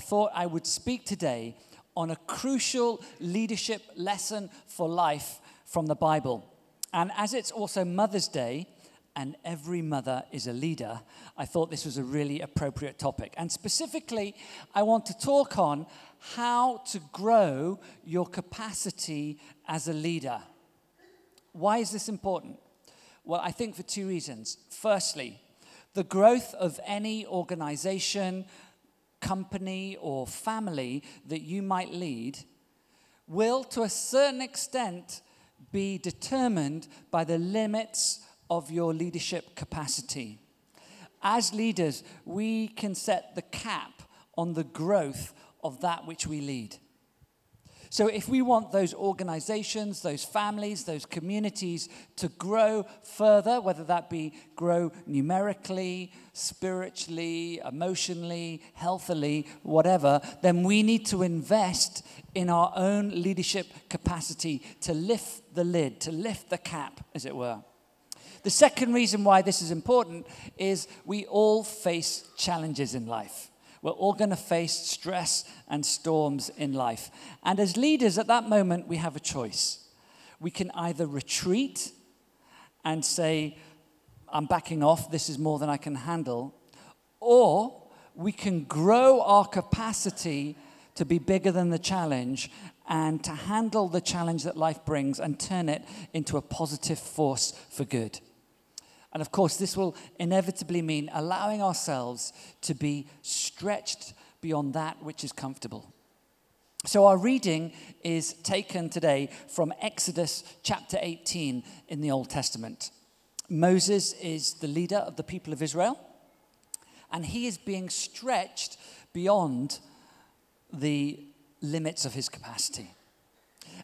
thought I would speak today on a crucial leadership lesson for life from the Bible. And as it's also Mother's Day, and every mother is a leader, I thought this was a really appropriate topic. And specifically, I want to talk on how to grow your capacity as a leader. Why is this important? Well, I think for two reasons. Firstly, the growth of any organization, company, or family that you might lead will, to a certain extent, be determined by the limits of your leadership capacity. As leaders, we can set the cap on the growth of that which we lead. So if we want those organizations, those families, those communities to grow further, whether that be grow numerically, spiritually, emotionally, healthily, whatever, then we need to invest in our own leadership capacity to lift the lid, to lift the cap, as it were. The second reason why this is important is we all face challenges in life. We're all going to face stress and storms in life. And as leaders at that moment, we have a choice. We can either retreat and say, I'm backing off, this is more than I can handle, or we can grow our capacity to be bigger than the challenge and to handle the challenge that life brings and turn it into a positive force for good. And of course, this will inevitably mean allowing ourselves to be stretched beyond that which is comfortable. So our reading is taken today from Exodus chapter 18 in the Old Testament. Moses is the leader of the people of Israel, and he is being stretched beyond the limits of his capacity.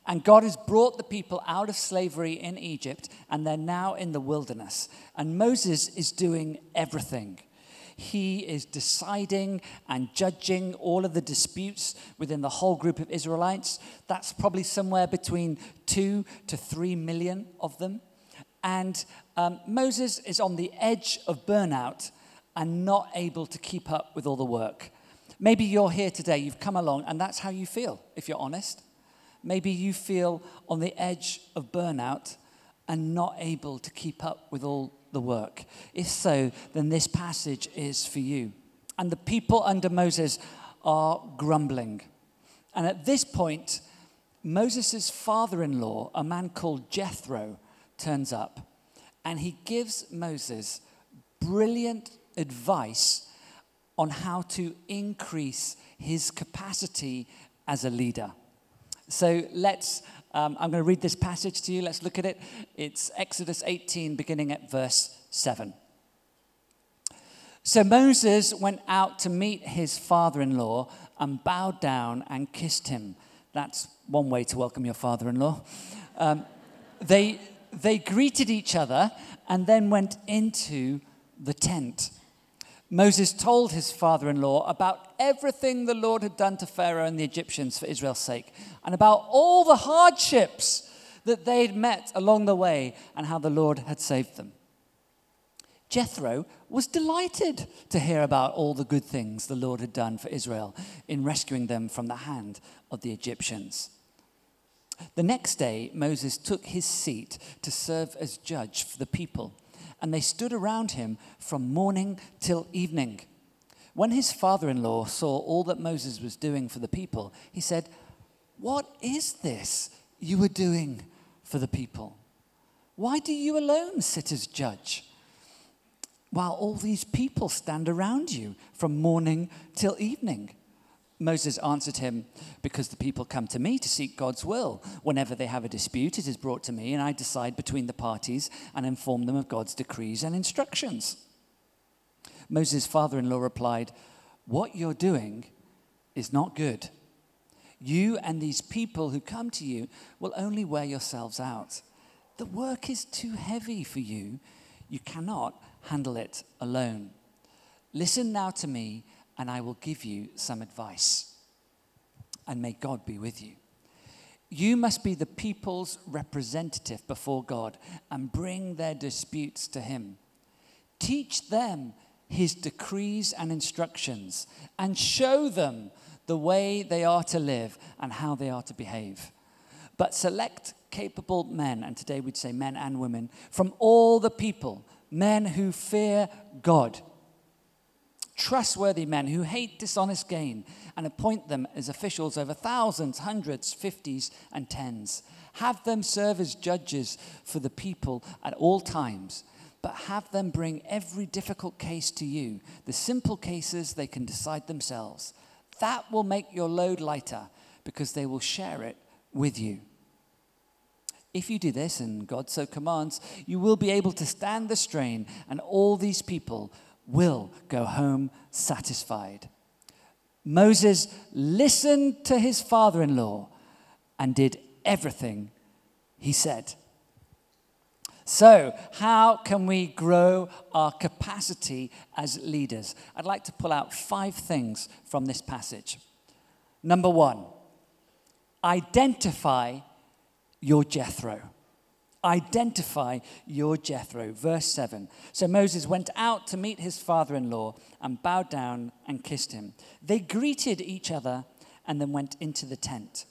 And God has brought the people out of slavery in Egypt, and they're now in the wilderness. And Moses is doing everything. He is deciding and judging all of the disputes within the whole group of Israelites. That's probably somewhere between 2 to 3 million of them. And Moses is on the edge of burnout and not able to keep up with all the work. Maybe you're here today, you've come along, and that's how you feel, if you're honest. Maybe you feel on the edge of burnout and not able to keep up with all the work. If so, then this passage is for you. And the people under Moses are grumbling. And at this point, Moses' father-in-law, a man called Jethro, turns up. And he gives Moses brilliant advice on how to increase his capacity as a leader. So I'm going to read this passage to you. Let's look at it. It's Exodus 18, beginning at verse 7. So Moses went out to meet his father-in-law and bowed down and kissed him. That's one way to welcome your father-in-law. They greeted each other and then went into the tent. Moses told his father-in-law about everything the Lord had done to Pharaoh and the Egyptians for Israel's sake, and about all the hardships that they'd met along the way and how the Lord had saved them. Jethro was delighted to hear about all the good things the Lord had done for Israel in rescuing them from the hand of the Egyptians. The next day, Moses took his seat to serve as judge for the people, and they stood around him from morning till evening. When his father-in-law saw all that Moses was doing for the people, he said, "What is this you are doing for the people? Why do you alone sit as judge, while all these people stand around you from morning till evening?" Moses answered him, "Because the people come to me to seek God's will. Whenever they have a dispute, it is brought to me, and I decide between the parties and inform them of God's decrees and instructions." Moses' father-in-law replied, "What you're doing is not good. You and these people who come to you will only wear yourselves out. The work is too heavy for you. You cannot handle it alone. Listen now to me, and I will give you some advice. And may God be with you. You must be the people's representative before God and bring their disputes to him. Teach them his decrees and instructions and show them the way they are to live and how they are to behave. But select capable men, and today we'd say men and women, from all the people, men who fear God, trustworthy men who hate dishonest gain, and appoint them as officials over thousands, hundreds, fifties, and tens. Have them serve as judges for the people at all times, but have them bring every difficult case to you. The simple cases they can decide themselves. That will make your load lighter because they will share it with you. If you do this, and God so commands, you will be able to stand the strain, and all these people will go home satisfied. Moses listened to his father-in-law and did everything he said. So, how can we grow our capacity as leaders? I'd like to pull out 5 things from this passage. Number 1, identify your Jethro. Identify your Jethro. Verse 7. So Moses went out to meet his father-in-law and bowed down and kissed him. They greeted each other and then went into the tent.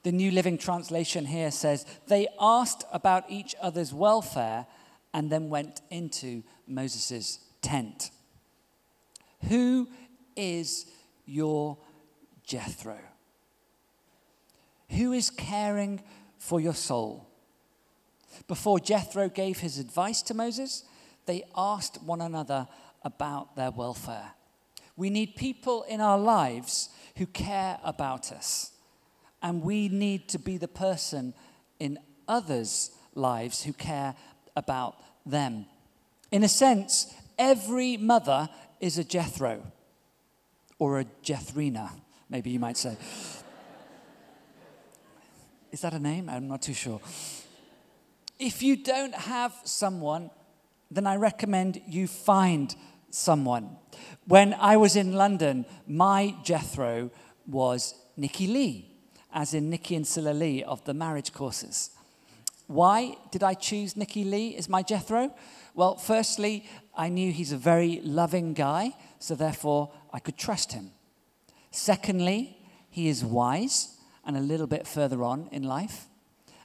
The New Living Translation here says, they asked about each other's welfare and then went into Moses' tent. Who is your Jethro? Who is caring for your soul? Before Jethro gave his advice to Moses, they asked one another about their welfare. We need people in our lives who care about us. And we need to be the person in others' lives who care about them. In a sense, every mother is a Jethro, or a Jethrina, maybe you might say. Is that a name? I'm not too sure. If you don't have someone, then I recommend you find someone. When I was in London, my Jethro was Nikki Lee, as in Nikki and Silla Lee of the marriage courses. Why did I choose Nikki Lee as my Jethro? Well, firstly, I knew he's a very loving guy, so therefore I could trust him. Secondly, he is wise and a little bit further on in life.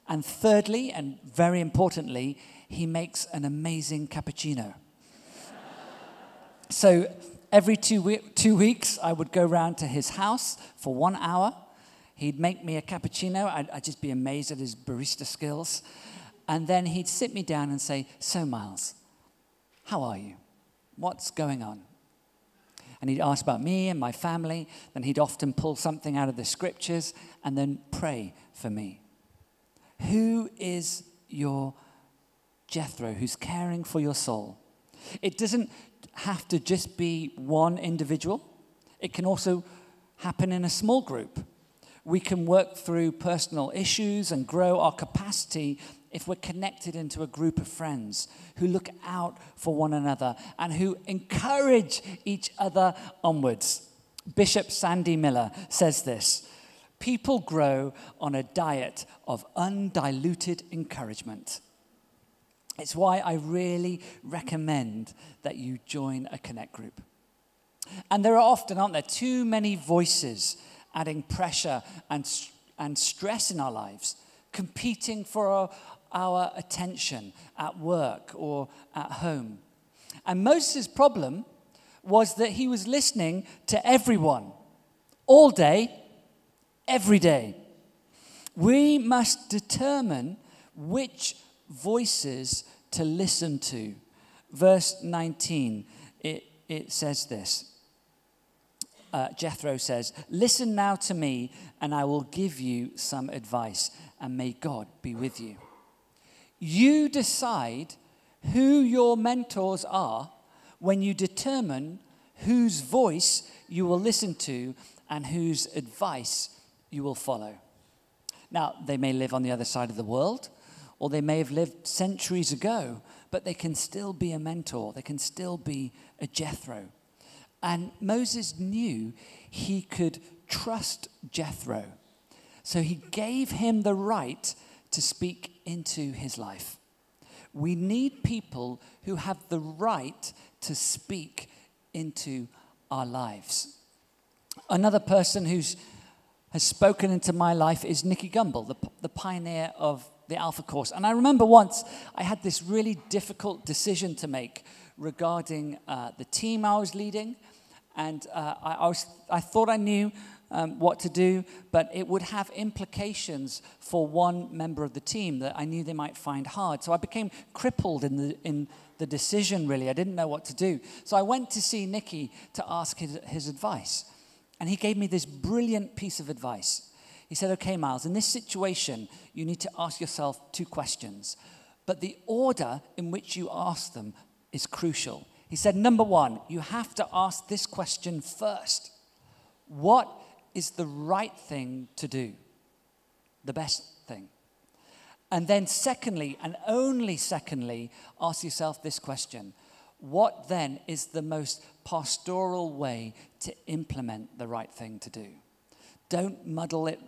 And thirdly, and very importantly, he makes an amazing cappuccino. So every 2 weeks, I would go round to his house for 1 hour. He'd make me a cappuccino. I'd just be amazed at his barista skills. And then he'd sit me down and say, so Miles, how are you? What's going on? And he'd ask about me and my family. Then he'd often pull something out of the scriptures and then pray for me. Who is your Jethro who's caring for your soul? It doesn't have to just be one individual. It can also happen in a small group. We can work through personal issues and grow our capacity if we're connected into a group of friends who look out for one another and who encourage each other onwards. Bishop Sandy Miller says this: people grow on a diet of undiluted encouragement. It's why I really recommend that you join a connect group. And there are often, aren't there, too many voices adding pressure and stress in our lives, competing for our attention at work or at home. And Moses' problem was that he was listening to everyone, all day, every day. We must determine which voices to listen to. Verse 19, it says this. Jethro says, listen now to me, and I will give you some advice, and may God be with you. You decide who your mentors are when you determine whose voice you will listen to and whose advice you will follow. Now, they may live on the other side of the world, or they may have lived centuries ago, but they can still be a mentor. They can still be a Jethro. And Moses knew he could trust Jethro. So he gave him the right to speak into his life. We need people who have the right to speak into our lives. Another person has spoken into my life is Nicky Gumbel, the pioneer of the Alpha course. And I remember once I had this really difficult decision to make regarding the team I was leading. And I thought I knew what to do, but it would have implications for one member of the team that I knew they might find hard. So I became crippled in the decision, really. I didn't know what to do. So I went to see Nicky to ask his advice. And he gave me this brilliant piece of advice. He said, okay, Miles, in this situation, you need to ask yourself 2 questions. But the order in which you ask them is crucial. He said, number 1, you have to ask this question first. What is the right thing to do? The best thing. And then secondly, and only secondly, ask yourself this question. What then is the most pastoral way to implement the right thing to do? Don't muddle it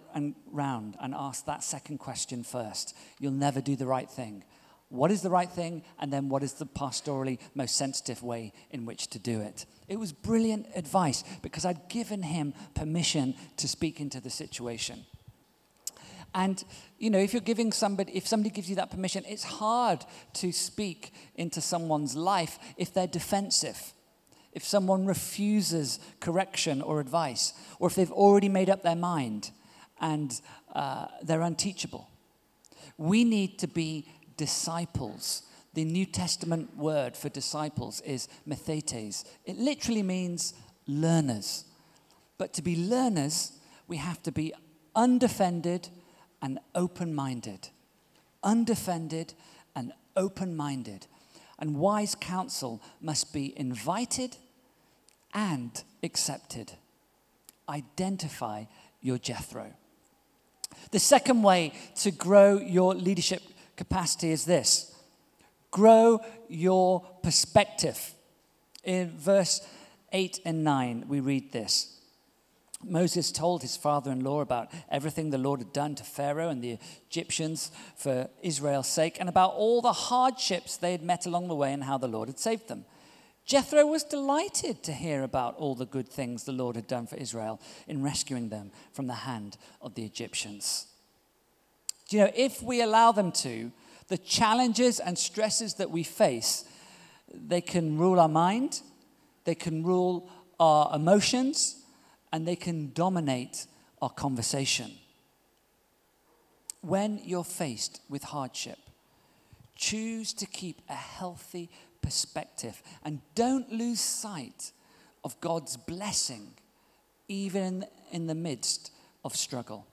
round and ask that second question first. You'll never do the right thing. What is the right thing? And then what is the pastorally most sensitive way in which to do it? It was brilliant advice because I'd given him permission to speak into the situation. And, you know, if somebody gives you that permission, it's hard to speak into someone's life if they're defensive, if someone refuses correction or advice, or if they've already made up their mind and they're unteachable. We need to be disciples. The New Testament word for disciples is methetes. It literally means learners. But to be learners, we have to be undefended and open-minded. Undefended and open-minded. And wise counsel must be invited and accepted. Identify your Jethro. The second way to grow your leadership capacity is this. Grow your perspective. In verse 8 and 9, we read this. Moses told his father-in-law about everything the Lord had done to Pharaoh and the Egyptians for Israel's sake, and about all the hardships they had met along the way and how the Lord had saved them. Jethro was delighted to hear about all the good things the Lord had done for Israel in rescuing them from the hand of the Egyptians. Do you know, if we allow them to, the challenges and stresses that we face, they can rule our mind, they can rule our emotions, and they can dominate our conversation. When you're faced with hardship, choose to keep a healthy perspective and don't lose sight of God's blessing, even in the midst of struggle.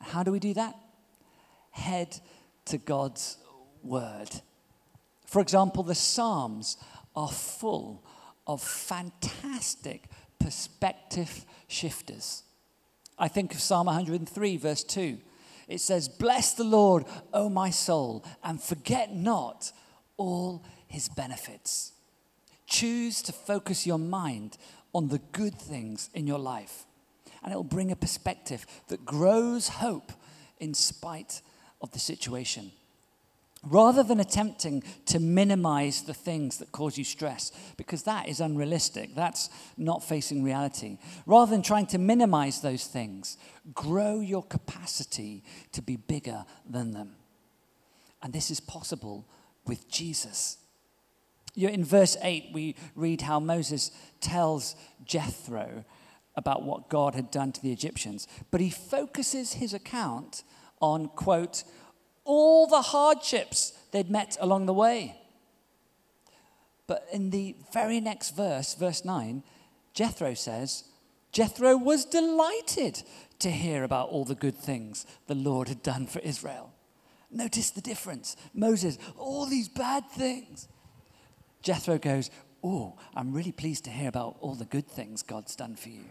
How do we do that? Head to God's word. For example, the Psalms are full of fantastic perspective shifters. I think of Psalm 103, verse 2. It says, "Bless the Lord, O my soul, and forget not all his benefits." Choose to focus your mind on the good things in your life, and it will bring a perspective that grows hope in spite of the situation. Rather than attempting to minimize the things that cause you stress, because that is unrealistic, that's not facing reality. Rather than trying to minimize those things, grow your capacity to be bigger than them. And this is possible with Jesus. In verse 8, we read how Moses tells Jethro about what God had done to the Egyptians, but he focuses his account on, quote, all the hardships they'd met along the way. But in the very next verse, verse 9, Jethro says, Jethro was delighted to hear about all the good things the Lord had done for Israel. Notice the difference. Moses, all these bad things. Jethro goes, oh, I'm really pleased to hear about all the good things God's done for you.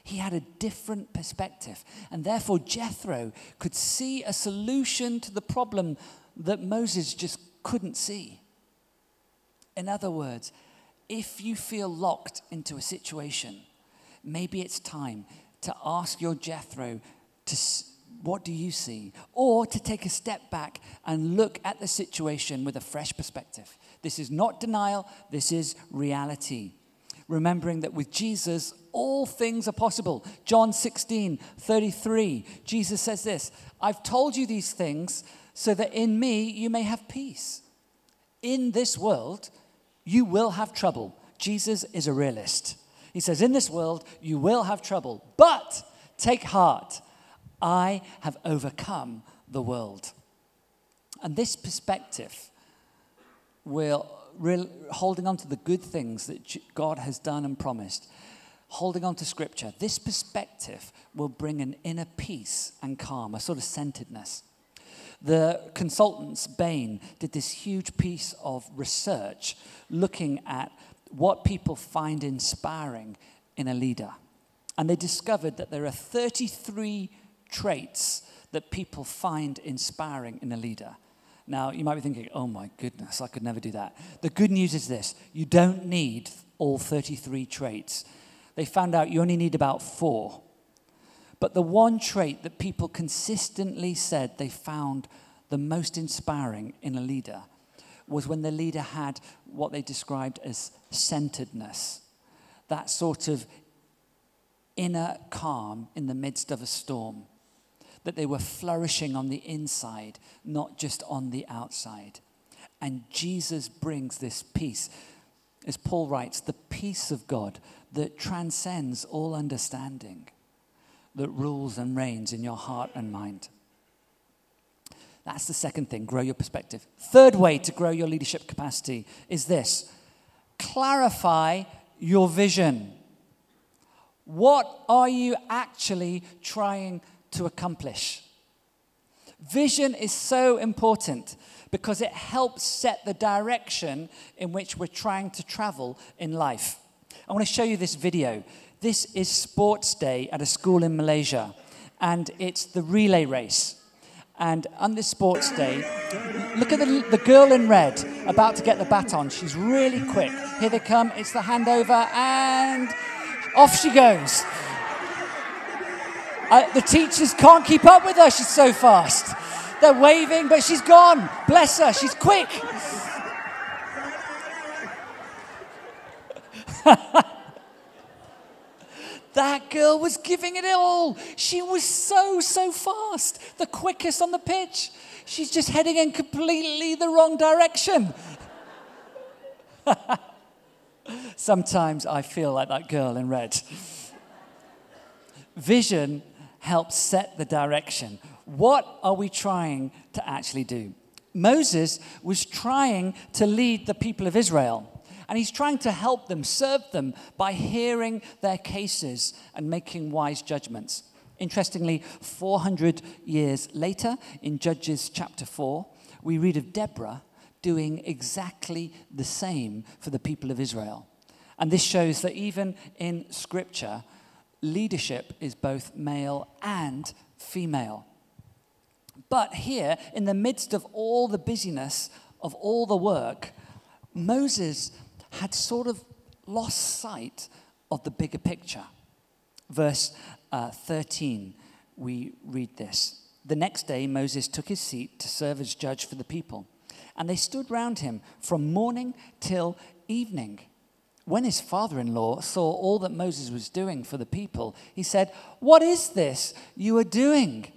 He had a different perspective, and therefore Jethro could see a solution to the problem that Moses just couldn't see. In other words, if you feel locked into a situation, maybe it's time to ask your Jethro what do you see? Or to take a step back and look at the situation with a fresh perspective. This is not denial, this is reality. remembering that with Jesus, all things are possible. John 16:33, Jesus says this, I've told you these things so that in me you may have peace. In this world, you will have trouble. Jesus is a realist. He says, in this world, you will have trouble, but take heart. I have overcome the world. And this perspective holding on to the good things that God has done and promised, holding on to Scripture, this perspective will bring an inner peace and calm, a sort of centeredness. The consultants, Bain, did this huge piece of research looking at what people find inspiring in a leader. And they discovered that there are 33 traits that people find inspiring in a leader. Now, you might be thinking, oh my goodness, I could never do that. The good news is this, you don't need all 33 traits. They found out you only need about 4. But the one trait that people consistently said they found the most inspiring in a leader was when the leader had what they described as centeredness, that sort of inner calm in the midst of a storm. That they were flourishing on the inside, not just on the outside. And Jesus brings this peace. As Paul writes, the peace of God that transcends all understanding, that rules and reigns in your heart and mind. That's the second thing, grow your perspective. Third way to grow your leadership capacity is this: clarify your vision. What are you actually trying to accomplish? Vision is so important because it helps set the direction in which we're trying to travel in life. I want to show you this video. This is sports day at a school in Malaysia, and it's the relay race. And on this sports day, look at the girl in red about to get the baton. She's really quick. Here they come. It's the handover, and off she goes. The teachers can't keep up with her. She's so fast. They're waving, but she's gone. Bless her. She's quick. That girl was giving it all. She was so fast. The quickest on the pitch. She's just heading in completely the wrong direction. Sometimes I feel like that girl in red. Vision helps set the direction. What are we trying to actually do? Moses was trying to lead the people of Israel, and he's trying to help them, serve them by hearing their cases and making wise judgments. Interestingly, 400 years later, in Judges chapter 4, we read of Deborah doing exactly the same for the people of Israel. And this shows that even in Scripture, leadership is both male and female. But here, in the midst of all the busyness of all the work, Moses had sort of lost sight of the bigger picture. Verse 13, we read this. The next day, Moses took his seat to serve as judge for the people, and they stood round him from morning till evening. When his father-in-law saw all that Moses was doing for the people, he said, "What is this you are doing?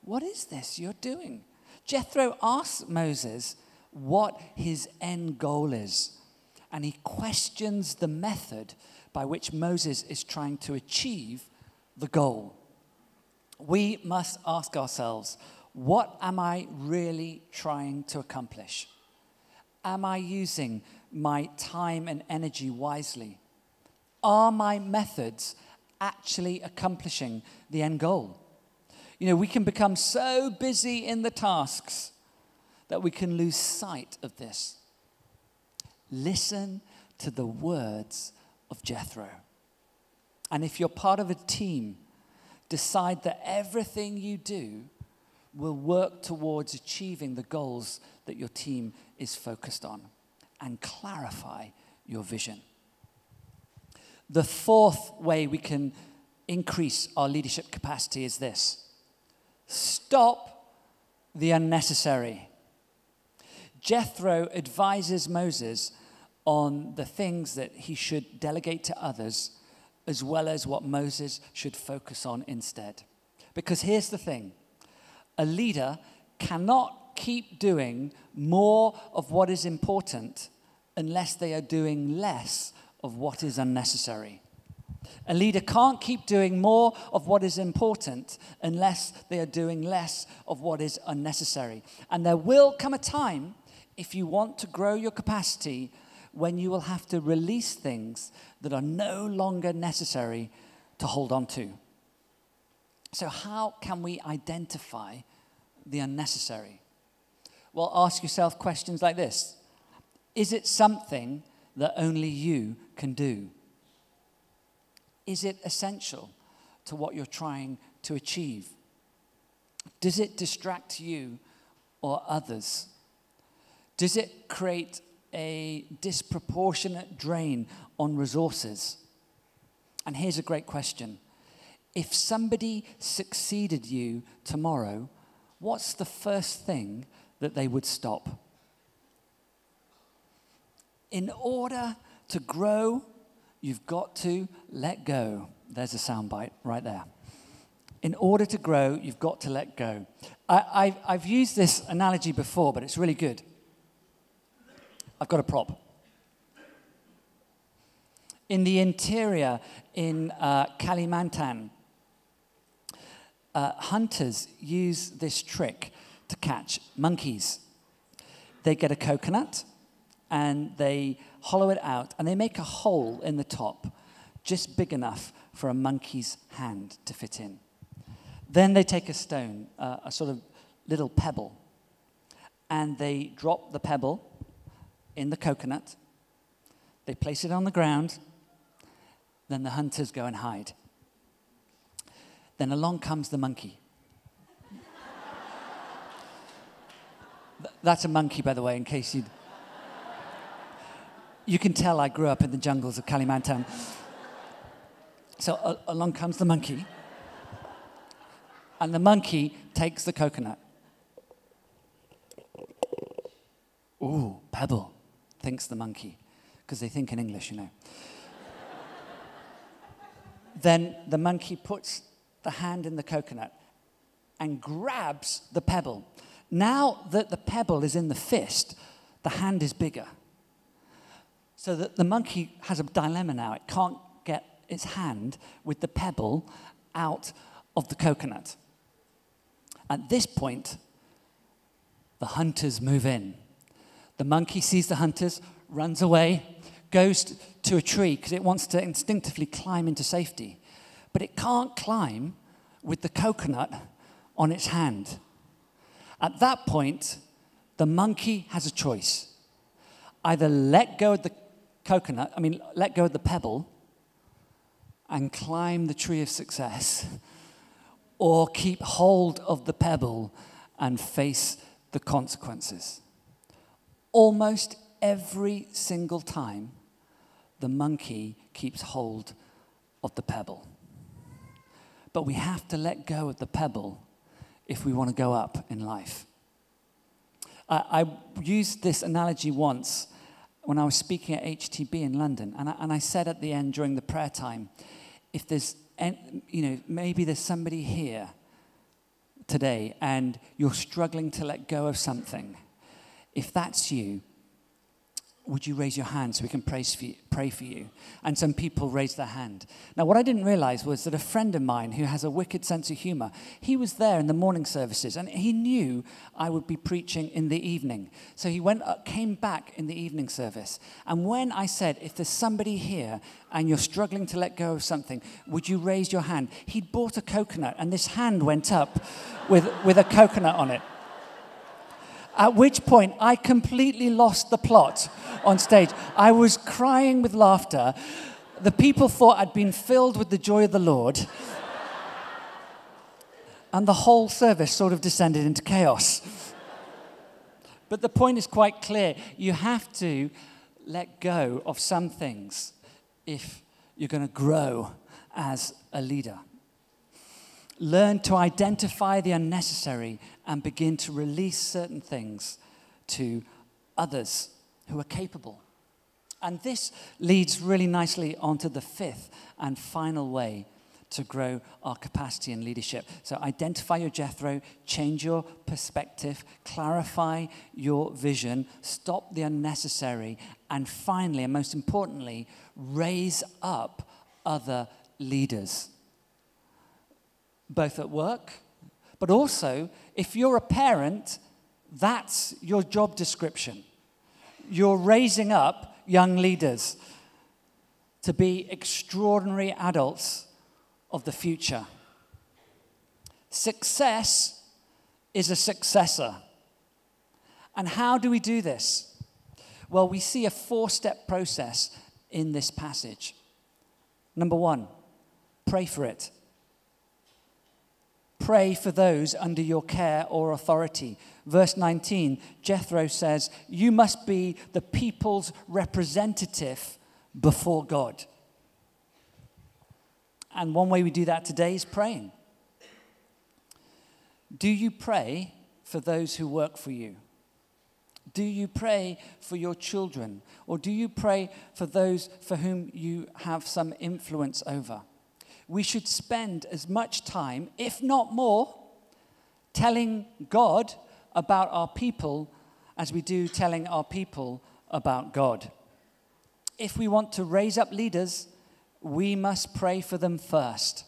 What is this you're doing?" Jethro asked Moses what his end goal is, and he questions the method by which Moses is trying to achieve the goal. We must ask ourselves, what am I really trying to accomplish? Am I using my time and energy wisely? Are my methods actually accomplishing the end goal? You know, we can become so busy in the tasks that we can lose sight of this. Listen to the words of Jethro. And if you're part of a team, decide that everything you do will work towards achieving the goals that your team is focused on, and clarify your vision. The fourth way we can increase our leadership capacity is this: stop the unnecessary. Jethro advises Moses on the things that he should delegate to others, as well as what Moses should focus on instead. Because here's the thing, a leader cannot keep doing more of what is important unless they are doing less of what is unnecessary. A leader can't keep doing more of what is important unless they are doing less of what is unnecessary. And there will come a time, if you want to grow your capacity, when you will have to release things that are no longer necessary to hold on to. So how can we identify the unnecessary? Well, ask yourself questions like this. Is it something that only you can do? Is it essential to what you're trying to achieve? Does it distract you or others? Does it create a disproportionate drain on resources? And here's a great question. If somebody succeeded you tomorrow, what's the first thing that they would stop? In order to grow, you've got to let go. There's a soundbite right there. In order to grow, you've got to let go. I've used this analogy before, but it's really good. I've got a prop. In the interior in Kalimantan, hunters use this trick to catch monkeys. They get a coconut and they hollow it out and they make a hole in the top just big enough for a monkey's hand to fit in. Then they take a stone, a sort of little pebble, and they drop the pebble in the coconut. They place it on the ground. Then the hunters go and hide. Then along comes the monkey. That's a monkey, by the way, in case you'd... You can tell I grew up in the jungles of Kalimantan. So along comes the monkey. And the monkey takes the coconut. Ooh, pebble, thinks the monkey. Because they think in English, you know. Then the monkey puts the hand in the coconut and grabs the pebble. Now that the pebble is in the fist, the hand is bigger. So that the monkey has a dilemma now. It can't get its hand with the pebble out of the coconut. At this point, the hunters move in. The monkey sees the hunters, runs away, goes to a tree because it wants to instinctively climb into safety. But it can't climb with the coconut on its hand. At that point, the monkey has a choice. Either let go of the let go of the pebble and climb the tree of success, or keep hold of the pebble and face the consequences. Almost every single time, the monkey keeps hold of the pebble. But we have to let go of the pebble if we want to go up in life. I used this analogy once when I was speaking at HTB in London, and I said at the end during the prayer time, if there's, maybe there's somebody here today and you're struggling to let go of something, if that's you, would you raise your hand so we can pray for you? And some people raised their hand. Now, what I didn't realize was that a friend of mine who has a wicked sense of humor, he was there in the morning services, and he knew I would be preaching in the evening. So he came back in the evening service. And when I said, if there's somebody here and you're struggling to let go of something, would you raise your hand? He'd bought a coconut, and this hand went up with a coconut on it. At which point, I completely lost the plot on stage. I was crying with laughter. The people thought I'd been filled with the joy of the Lord. And the whole service sort of descended into chaos. But the point is quite clear. You have to let go of some things if you're going to grow as a leader. Learn to identify the unnecessary and begin to release certain things to others who are capable And this leads really nicely onto the fifth and final way to grow our capacity in leadership. So identify your Jethro, change your perspective, clarify your vision, stop the unnecessary, and finally, and most importantly, raise up other leaders. Both at work, but also, if you're a parent, that's your job description. You're raising up young leaders to be extraordinary adults of the future. Success is a successor. And how do we do this? Well, we see a 4-step process in this passage. Number 1, pray for it. Pray for those under your care or authority. Verse 19, Jethro says, you must be the people's representative before God. And one way we do that today is praying. Do you pray for those who work for you? Do you pray for your children? Or do you pray for those for whom you have some influence over? We should spend as much time, if not more, telling God about our people as we do telling our people about God. If we want to raise up leaders, we must pray for them first.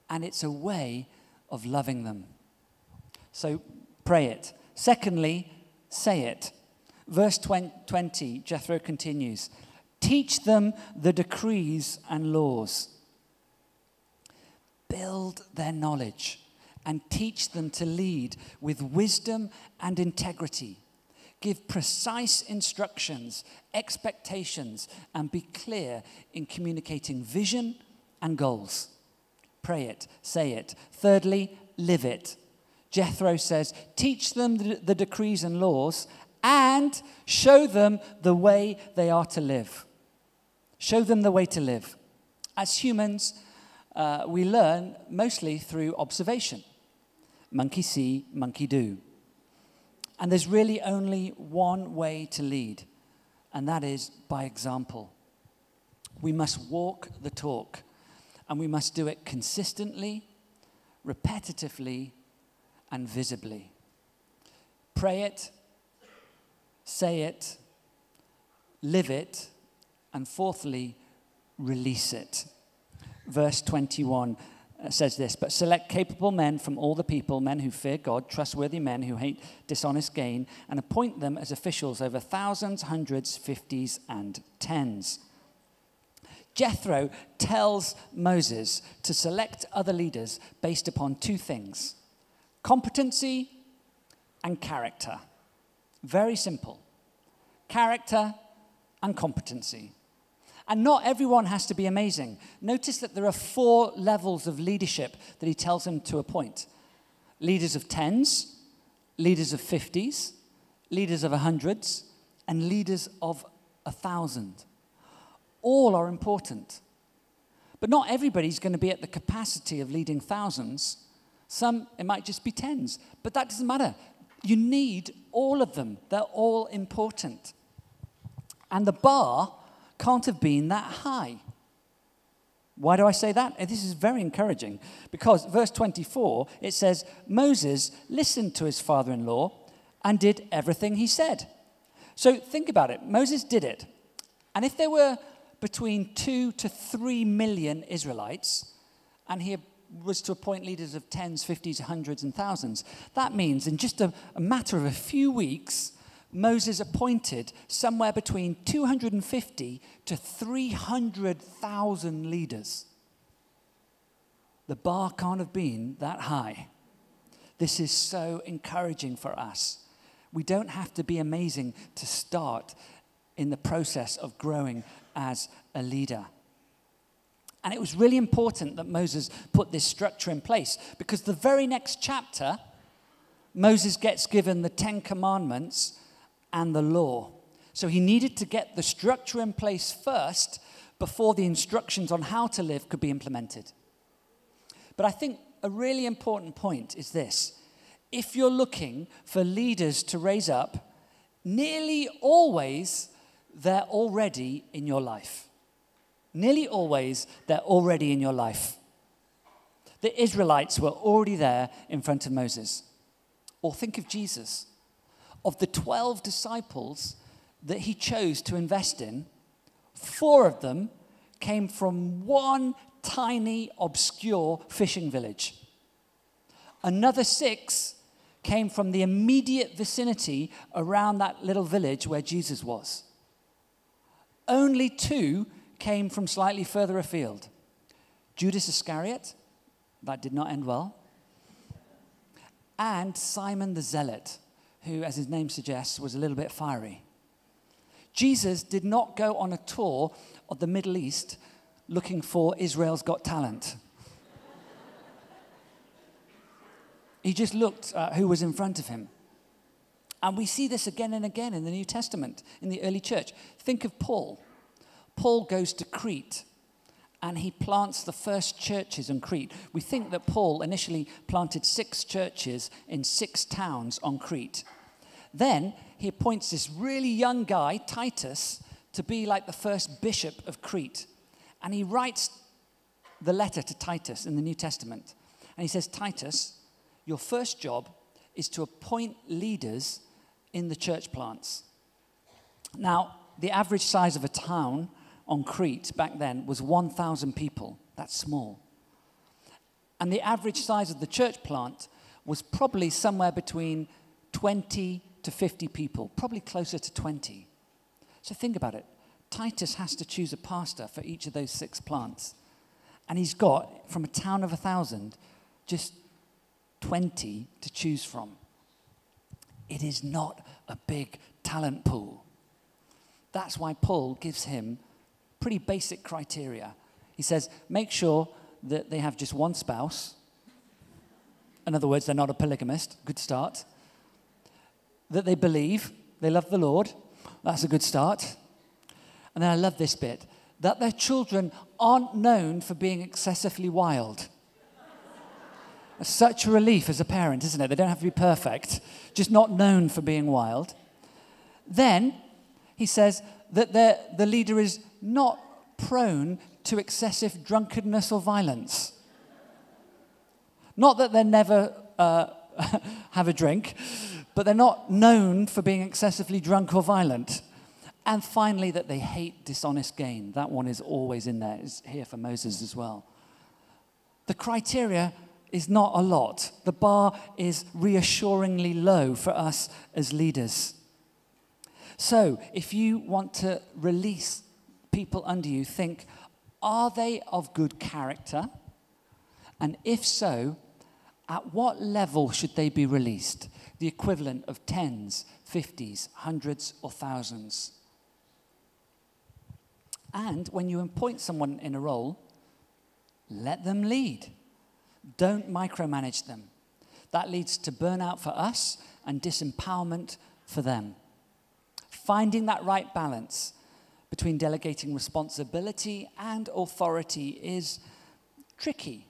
And it's a way of loving them. So pray it. Secondly, say it. Verse 20, Jethro continues, teach them the decrees and laws. Build their knowledge and teach them to lead with wisdom and integrity. Give precise instructions, expectations, and be clear in communicating vision and goals. Pray it, say it. Thirdly, live it. Jethro says, teach them the decrees and laws and show them the way they are to live. Show them the way to live. As humans, we learn mostly through observation. Monkey see, monkey do. And there's really only one way to lead, and that is by example. We must walk the talk, and we must do it consistently, repetitively, and visibly. Pray it, say it, live it, and fourthly, release it. Verse 21 says this, but select capable men from all the people, men who fear God, trustworthy men who hate dishonest gain, and appoint them as officials over thousands, hundreds, fifties, and tens. Jethro tells Moses to select other leaders based upon 2 things, competency and character. Very simple. Character and competency. And not everyone has to be amazing. Notice that there are 4 levels of leadership that he tells them to appoint. Leaders of 10s, leaders of 50s, leaders of 100s, and leaders of 1,000. All are important. But not everybody's going to be at the capacity of leading thousands. Some, it might just be 10s. But that doesn't matter. You need all of them. They're all important. And the bar can't have been that high. Why do I say that? And this is very encouraging because verse 24, it says, Moses listened to his father-in-law and did everything he said. So think about it. Moses did it. And if there were between 2 to 3 million Israelites, and he was to appoint leaders of 10s, 50s, 100s, and thousands, that means in just a matter of a few weeks, Moses appointed somewhere between 250 to 300,000 leaders. The bar can't have been that high. This is so encouraging for us. We don't have to be amazing to start in the process of growing as a leader. And it was really important that Moses put this structure in place because the very next chapter, Moses gets given the 10 Commandments and the law. So he needed to get the structure in place first before the instructions on how to live could be implemented. But I think a really important point is this. If you're looking for leaders to raise up, nearly always they're already in your life. Nearly always, they're already in your life. The Israelites were already there in front of Moses. Or think of Jesus. Of the 12 disciples that he chose to invest in, 4 of them came from one tiny, obscure fishing village. Another 6 came from the immediate vicinity around that little village where Jesus was. Only 2 came from slightly further afield. Judas Iscariot, that did not end well, and Simon the Zealot, who, as his name suggests, was a little bit fiery. Jesus did not go on a tour of the Middle East looking for Israel's Got Talent. He just looked at who was in front of him. And we see this again and again in the New Testament, in the early church. Think of Paul. Paul goes to Crete, and he plants the first churches on Crete. We think that Paul initially planted 6 churches in 6 towns on Crete. Then he appoints this really young guy, Titus, to be like the first bishop of Crete. And he writes the letter to Titus in the New Testament. And he says, Titus, your first job is to appoint leaders in the church plants. Now, the average size of a town on Crete back then was 1,000 people. That's small. And the average size of the church plant was probably somewhere between 20 to 50 people, probably closer to 20. So think about it. Titus has to choose a pastor for each of those 6 plants. And he's got, from a town of 1,000, just 20 to choose from. It is not a big talent pool. That's why Paul gives him pretty basic criteria. He says, make sure that they have just one spouse. In other words, they're not a polygamist. Good start. That they believe, they love the Lord. That's a good start. And then I love this bit, that their children aren't known for being excessively wild. Such a relief as a parent, isn't it? They don't have to be perfect, just not known for being wild. Then he says that the leader is not prone to excessive drunkenness or violence. Not that they never have a drink, but they're not known for being excessively drunk or violent. And finally, that they hate dishonest gain. That one is always in there. It's here for Moses as well. The criteria is not a lot. The bar is reassuringly low for us as leaders. So, if you want to release people under you, think, are they of good character? And if so, at what level should they be released? The equivalent of 10s, 50s, 100s, or 1000s. And when you appoint someone in a role, let them lead. Don't micromanage them. That leads to burnout for us and disempowerment for them. Finding that right balance between delegating responsibility and authority is tricky,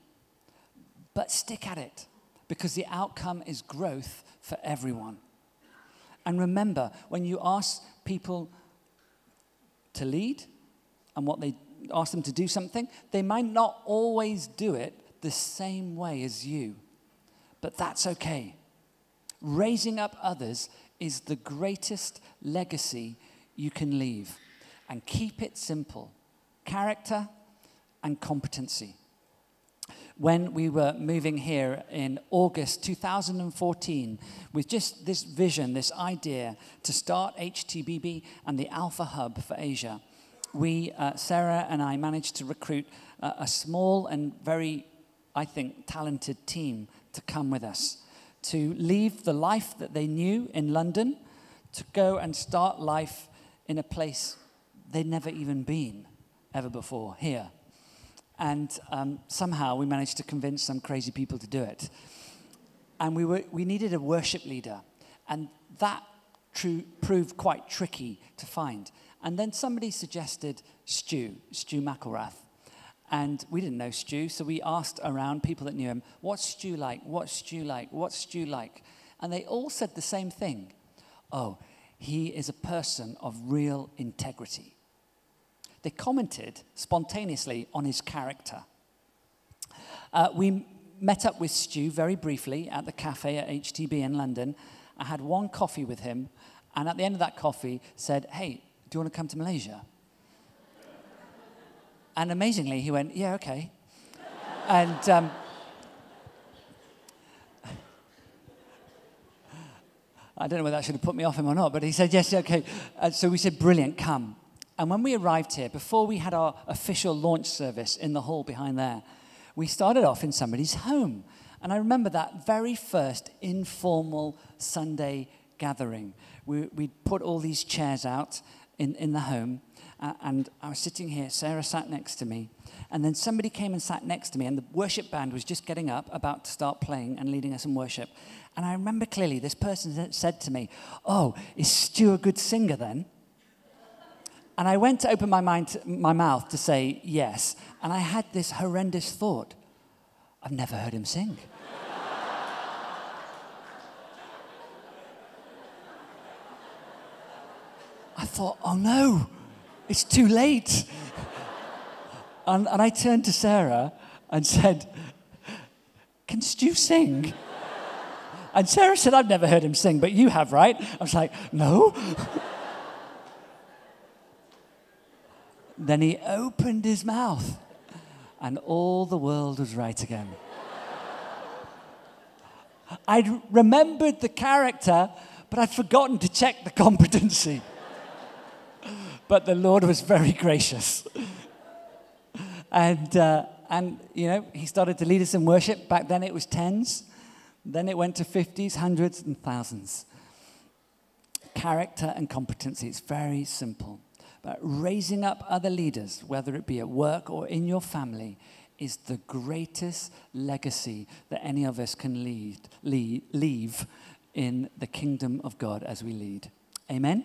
but stick at it because the outcome is growth for everyone. And remember, when you ask people to lead and what they ask them to do something, they might not always do it the same way as you, but that's okay. Raising up others is the greatest legacy you can leave. And keep it simple. Character and competency. When we were moving here in August 2014, with just this vision, this idea to start HTBB and the Alpha Hub for Asia, Sarah and I managed to recruit a small and very, I think, talented team to come with us, to leave the life that they knew in London, to go and start life in a place they'd never even been ever before, here. And somehow we managed to convince some crazy people to do it. And we needed a worship leader. And that proved quite tricky to find. And then somebody suggested Stu McElrath. And we didn't know Stu, so we asked around people that knew him, what's Stu like? What's Stu like? What's Stu like? And they all said the same thing. Oh, he is a person of real integrity. They commented spontaneously on his character. We met up with Stu very briefly at the cafe at HTB in London. I had one coffee with him, and at the end of that coffee said, "Hey, do you want to come to Malaysia?" And amazingly, he went, "Yeah, okay." And I don't know whether that should have put me off him or not, but he said, "Yes, okay." So we said, "Brilliant, come." And when we arrived here, before we had our official launch service in the hall behind there, we started off in somebody's home. And I remember that very first informal Sunday gathering. We put all these chairs out in the home, and I was sitting here, Sarah sat next to me, and then somebody came and sat next to me, and the worship band was just getting up, about to start playing and leading us in worship. And I remember clearly this person said to me, "Oh, is Stu a good singer then?" And I went to open my mouth to say yes, and I had this horrendous thought, I've never heard him sing. I thought, oh no, it's too late. And I turned to Sarah and said, "Can Stu sing?" And Sarah said, "I've never heard him sing, but you have, right?" I was like, "No." Then he opened his mouth, and all the world was right again. I'd remembered the character, but I'd forgotten to check the competency. But the Lord was very gracious. And you know, he started to lead us in worship. Back then it was tens. Then it went to 50s, hundreds, and thousands. Character and competency, it's very simple. But raising up other leaders, whether it be at work or in your family, is the greatest legacy that any of us can leave in the kingdom of God as we lead. Amen?